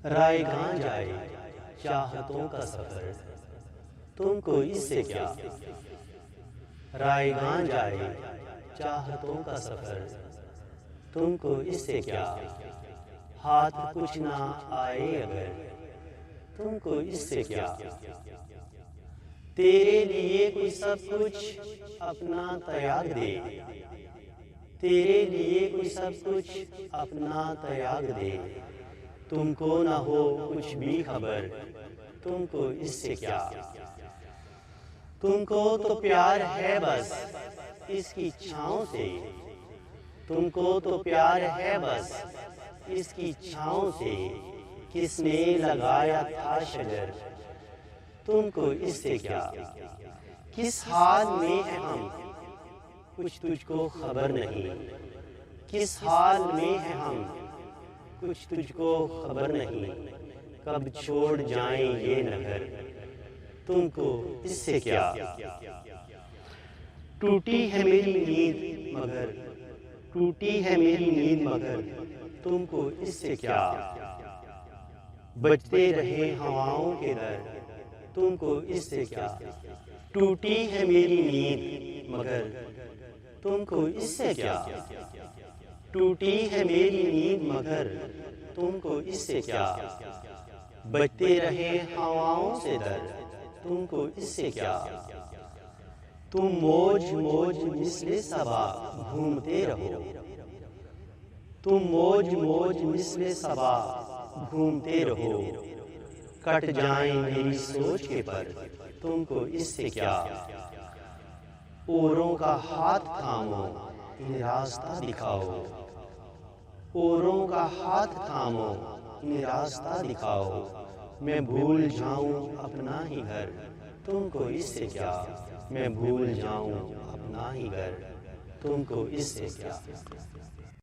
रायगां जाए चाहतों का सफर, तुमको इससे क्या। रायगां जाए चाहतों का सफर, तुमको इससे क्या। हाथ कुछ ना आए अगर, तुमको इससे क्या। तेरे लिए कोई सब कुछ अपना त्याग दे, तेरे लिए कोई सब कुछ अपना त्याग दे, तुमको ना हो कुछ भी खबर, तुमको इससे क्या। तुमको तो प्यार है बस इसकी छाँव से, तुमको तो प्यार है बस इसकी छाँव से, किसने लगाया था शजर, तुमको इससे क्या। किस हाल में है हम कुछ तुझको खबर नहीं, किस हाल में है हम कुछ तुझको खबर नहीं, कब छोड़ जाएं ये नगर, तुमको इससे क्या। टूटी है मेरी नींद मगर, टूटी है मेरी नींद मगर, तुमको इससे क्या। बजते रहे हवाओं के दर, तुमको इससे क्या। टूटी है मेरी नींद मगर, तुमको इससे क्या। टूटी है मेरी नींद मगर, तुमको इससे क्या। बजते रहे हवाओं से दर, तुमको इससे क्या। तुम मौज मौज मिसले सबा घूमते रहो, तुम मौज मौज मिसले सबा घूमते रहो, कट जाएं मेरी सोच के पर, तुमको इससे क्या। औरों का हाथ थामो इन्हें रास्ता दिखाओ, औरों का हाथ थामो इन्हें रास्ता दिखाओ, मैं भूल जाऊं अपना ही घर, तुमको इससे क्या। मैं भूल जाऊं अपना ही घर, तुमको इससे क्या।